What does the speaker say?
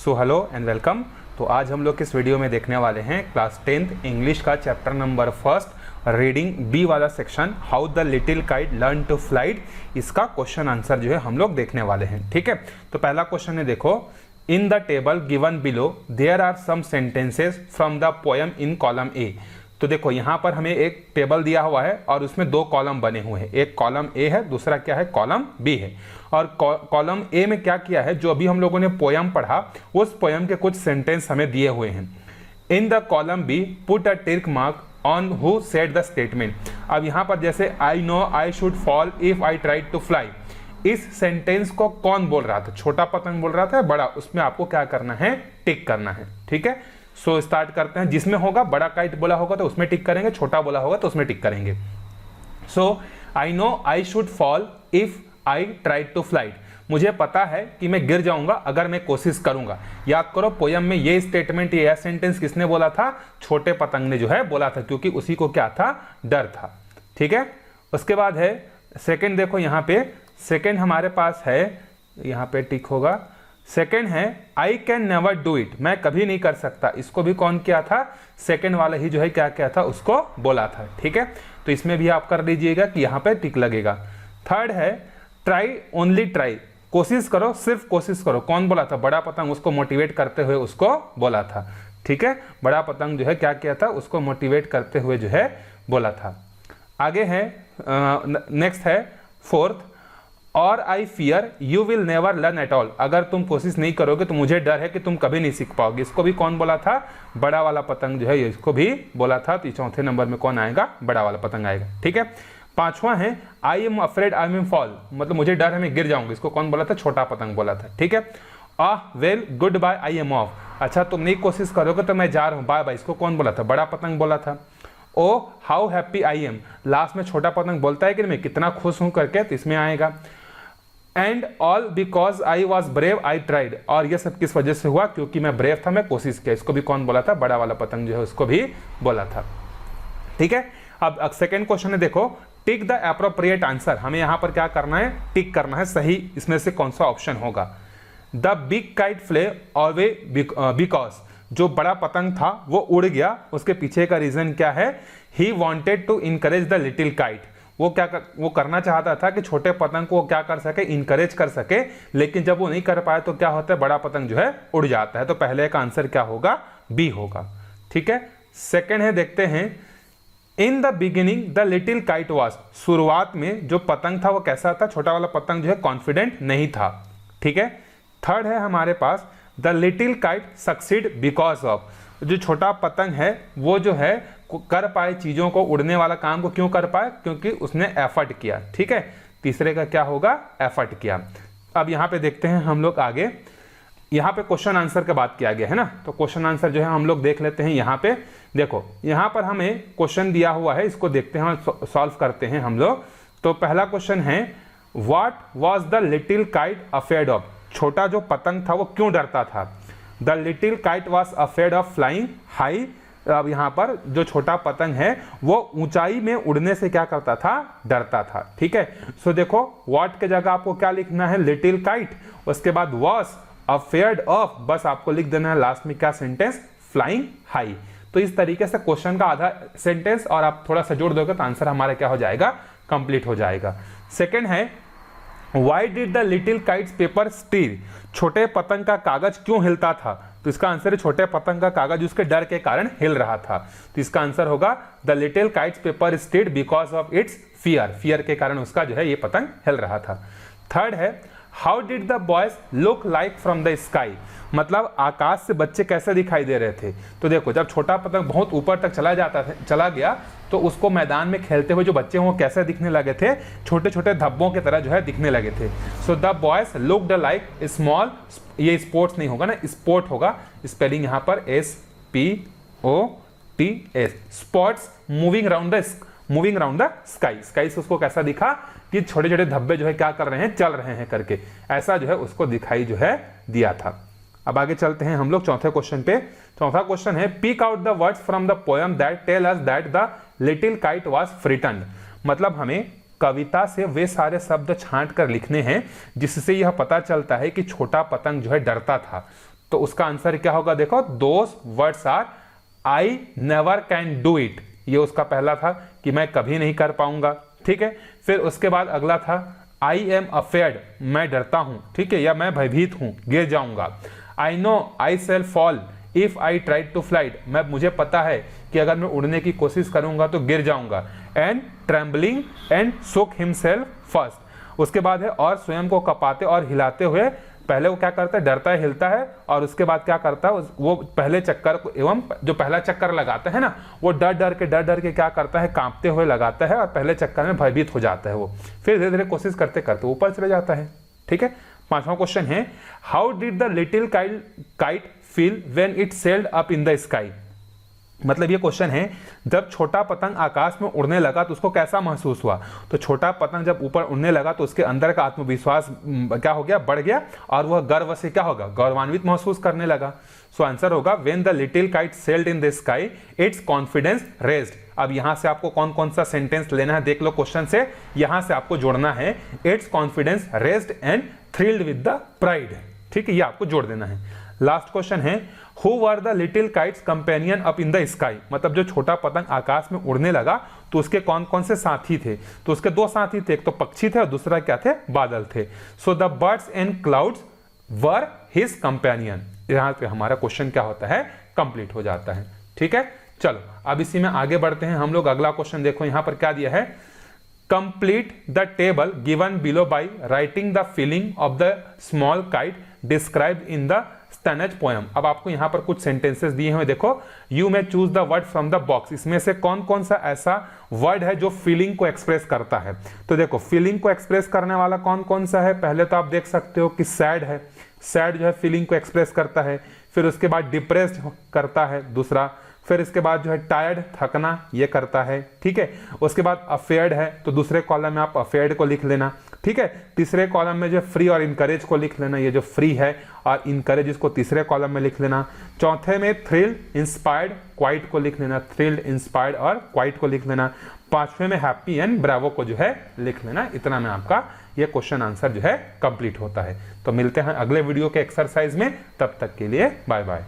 So hello and welcome. तो आज हम लोग इस वीडियो में देखने वाले हैं क्लास 10th इंग्लिश का चैप्टर नंबर 1 रीडिंग बी वाला सेक्शन, how the little kite learn to flight. इसका क्वेश्चन आंसर जो है हम लोग देखने वाले हैं। ठीक है, तो पहला क्वेश्चन है, देखो, in the table given below there are some sentences from the poem in column A. तो देखो यहाँ पर हमें एक टेबल दिया हुआ है और उसमें दो कॉलम बने हुए हैं, एक कॉलम ए है, दूसरा क्या है, कॉलम बी है। और कॉलम ए में क्या किया है, जो अभी हम लोगों ने पोयम पढ़ा उस पोयम के कुछ सेंटेंस हमें दिए हुए हैं। In the column B put a tick mark on who said the statement. अब यहाँ पर जैसे I know I should fall if I try to fly, इस सेंटेंस को कौन बोल रहा था, छोटा पतंग बोल रहा था बड़ा, उसमें आपको क्या करना है, टिक करना है। ठीक है, सो स्टार्ट करते हैं। जिसमें होगा बड़ा काइट बोला होगा तो उसमें टिक करेंगे, छोटा बोला होगा तो उसमें टिक करेंगे। So I know I should fall if I try to flight, मुझे पता है कि मैं गिर जाऊंगा अगर मैं कोशिश करूंगा। याद करो पोयम में ये स्टेटमेंट, ये सेंटेंस किसने बोला था, छोटे पतंग ने जो है बोला था, क्योंकि उसी को क्या था, डर था। ठीक है, उसके बाद है सेकंड, देखो यहाँ पे सेकंड हमारे पास है, यहाँ पे टिक होगा। सेकंड है I can never do it, मैं कभी नहीं कर सकता, इसको भी कौन किया था, सेकंड वाला ही जो है क्या किया था, उसको बोला था। ठीक है, तो इसमें भी आप कर लीजिएगा कि यहाँ पे टिक लगेगा। थर्ड है ट्राई ओनली ट्राई, कोशिश करो, सिर्फ कोशिश करो, कौन बोला था, बड़ा पतंग, उसको मोटिवेट करते हुए उसको बोला था। ठीक है, बड़ा पतंग जो है क्या किया था, उसको मोटिवेट करते हुए जो है बोला था। आगे है नेक्स्ट है फोर्थ, और I fear you will never learn at all, अगर तुम कोशिश नहीं करोगे तो मुझे डर है कि तुम कभी नहीं सीख पाओगे, इसको भी कौन बोला था, बड़ा वाला पतंग जो है इसको भी बोला था। तो चौथे नंबर में कौन आएगा, बड़ा वाला पतंग आएगा। ठीक है, पांचवा है I am afraid I am fall, मतलब मुझे डर है मैं गिर जाऊंगा, इसको कौन बोला था, छोटा पतंग बोला था। ठीक है, well goodbye I am off, अच्छा तुम नहीं कोशिश करोगे तो मैं जा रहा हूँ, बाय बाय, इसको कौन बोला था, बड़ा पतंग बोला था। Oh how happy I am, last में छोटा पतंग बोलता है कि मैं कितना खुश हूं करके, तो इसमें आएगा। And all because I was brave I tried, और ये सब किस वजह से हुआ, क्योंकि मैं ब्रेव था, मैं कोशिश किया, इसको भी कौन बोला था, बड़ा वाला पतंग जो है उसको भी बोला था। ठीक है, अब सेकेंड क्वेश्चन है, देखो टिक द एप्रोप्रिएट आंसर, हमें यहां पर क्या करना है, टिक करना है सही इसमें से कौन सा ऑप्शन होगा। The big kite Phule ऑलवे because, जो बड़ा पतंग था वो उड़ गया, उसके पीछे का रीजन क्या है, he wanted to encourage the little kite, वो वो करना चाहता था कि छोटे पतंग को क्या कर सके, इनकरेज कर सके, लेकिन जब वो नहीं कर पाया तो क्या होता है, बड़ा पतंग जो है उड़ जाता है। तो पहले का आंसर क्या होगा, बी होगा। ठीक है, सेकंड है, देखते हैं, in the beginning the little kite was, शुरुआत में जो पतंग था वो कैसा था, छोटा वाला पतंग जो है कॉन्फिडेंट नहीं था। ठीक है, थर्ड है हमारे पास the little kite succeed because of, जो छोटा पतंग है वो जो है कर पाए चीजों को, उड़ने वाला काम को क्यों कर पाए, क्योंकि उसने एफर्ट किया। ठीक है, तीसरे का क्या होगा, एफर्ट किया। अब यहाँ पे देखते हैं हम लोग आगे, यहाँ पे क्वेश्चन आंसर का बात किया गया है ना, तो क्वेश्चन आंसर जो है हम लोग देख लेते हैं। यहाँ पे देखो, यहाँ पर हमें क्वेश्चन दिया हुआ है, इसको देखते हैं और सॉल्व करते हैं हम लोग। तो पहला क्वेश्चन है, what was the little kite afraid of, छोटा जो पतंग था वो क्यों डरता था। The little kite was afraid of flying high, अब यहाँ पर जो छोटा पतंग है वो ऊंचाई में उड़ने से क्या करता था, डरता था। ठीक है, सो देखो व्हाट के जगह आपको क्या लिखना है, लिटिल काइट, उसके बाद वॉज अफेयर्ड ऑफ, बस आपको लिख देना है लास्ट में क्या सेंटेंस, फ्लाइंग हाई। तो इस तरीके से क्वेश्चन का आधा सेंटेंस और आप थोड़ा सा जोड़ दोगे तो आंसर हमारा क्या हो जाएगा, कंप्लीट हो जाएगा। सेकेंड है why did the little kites paper steel, छोटे पतंग का कागज क्यों हिलता था, तो इसका आंसर है छोटे पतंग का कागज उसके डर के कारण हिल रहा था। तो इसका आंसर होगा the little kites paper stead because of its fear, fear के कारण उसका जो है ये पतंग हिल रहा था। थर्ड है how did the boys look like from the sky, मतलब आकाश से बच्चे कैसे दिखाई दे रहे थे। तो देखो जब छोटा पतंग बहुत ऊपर तक चला गया तो उसको मैदान में खेलते हुए जो बच्चे हैं वो कैसे दिखने लगे थे, छोटे छोटे धब्बों की तरह जो है दिखने लगे थे। So the boys looked like small, ये स्पोर्ट्स नहीं होगा ना, स्पोर्ट होगा, स्पेलिंग यहाँ पर SPOTS, spots moving around the sky, sky से उसको कैसा दिखा कि छोटे छोटे धब्बे जो है क्या कर रहे हैं, चल रहे हैं करके, ऐसा जो है उसको दिखाई जो है दिया था। अब आगे चलते हैं हम लोग चौथे क्वेश्चन पे। चौथा क्वेश्चन है pick out the words from the poem that tell us that the little kite was frightened, मतलब हमें कविता से वे सारे शब्द छांट कर लिखने हैं जिससे यह पता चलता है कि छोटा पतंग जो है डरता था। तो उसका आंसर क्या होगा, देखो those words are I never can do it, ये उसका पहला था कि मैं कभी नहीं कर पाऊंगा, ठीक है। फिर उसके बाद अगला था आई एम अफेयर्ड, मैं डरता हूं, ठीक है, या मैं भयभीत हूं, गिर जाऊंगा। I know I shall fall if I try to flight, मुझे पता है कि अगर मैं उड़ने की कोशिश करूंगा तो गिर जाऊंगा। एंड ट्रेम्बलिंग एंड शोक हिमसेल्फ फर्स्ट, उसके बाद है और स्वयं को कपाते और हिलाते हुए, पहले वो क्या करता है, डरता है, हिलता है, और उसके बाद क्या करता है, वो पहले चक्कर को एवं जो पहला चक्कर लगाता है ना, वो डर डर के क्या करता है, कांपते हुए लगाता है और पहले चक्कर में भयभीत हो जाता है वो, फिर धीरे धीरे कोशिश करते करते ऊपर चले जाता है, ठीक है। पांचवा क्वेश्चन है how did the little kite feel when it sailed up in the sky, मतलब ये क्वेश्चन है जब छोटा पतंग आकाश में उड़ने लगा तो उसको कैसा महसूस हुआ। तो छोटा पतंग जब ऊपर उड़ने लगा तो उसके अंदर का आत्मविश्वास क्या हो गया, बढ़ गया, और वह गर्व से क्या होगा, गौरवान्वित महसूस करने लगा। सो आंसर होगा when the little kite sailed in the sky it's confidence raised. अब यहां से आपको कौन कौन सा सेंटेंस लेना है देख लो क्वेश्चन से, यहां से आपको जोड़ना है it's confidence raised and thrilled with the pride, ठीक है, ये आपको जोड़ देना है। लास्ट क्वेश्चन है who were the little kites companion up in the sky, मतलब जो छोटा पतंग आकाश में उड़ने लगा तो उसके कौन कौन से साथी थे। तो उसके दो साथी थे, एक तो पक्षी थे और दूसरा क्या थे, बादल थे। So the birds and clouds were his companion, यहां पे हमारा क्वेश्चन क्या होता है, कंप्लीट हो जाता है, ठीक है। चलो अब इसी में आगे बढ़ते हैं हम लोग। अगला क्वेश्चन देखो यहां पर क्या दिया है, complete the table given below by writing the feeling of the small kite described in the stanza poem. अब आपको यहां पर कुछ सेंटेंसेस दिए हुए, देखो you may choose the word from the box, इसमें से कौन कौन सा ऐसा वर्ड है जो फीलिंग को एक्सप्रेस करता है। तो देखो फीलिंग को एक्सप्रेस करने वाला कौन कौन सा है, पहले तो आप देख सकते हो कि सैड है, सैड जो है फीलिंग को एक्सप्रेस करता है। फिर उसके बाद डिप्रेस्ड करता है दूसरा, फिर इसके बाद जो है टायर्ड, थकना, ये करता है, ठीक है। उसके बाद अफेयर्ड है तो दूसरे कॉलम में आप अफेयर्ड को लिख लेना, ठीक है। तीसरे कॉलम में जो फ्री और इनकरेज को लिख लेना, ये जो फ्री है और इनकरेज इसको तीसरे कॉलम में लिख लेना। चौथे में थ्रिल्ड, इंस्पायर्ड, क्वाइट को लिख लेना, थ्रिल्ड, इंस्पायर्ड और क्वाइट को लिख लेना। पांचवें में हैप्पी एंड ब्रावो को जो है लिख लेना। इतना में आपका ये क्वेश्चन आंसर जो है कंप्लीट होता है। तो मिलते हैं अगले वीडियो के एक्सरसाइज में, तब तक के लिए बाय बाय।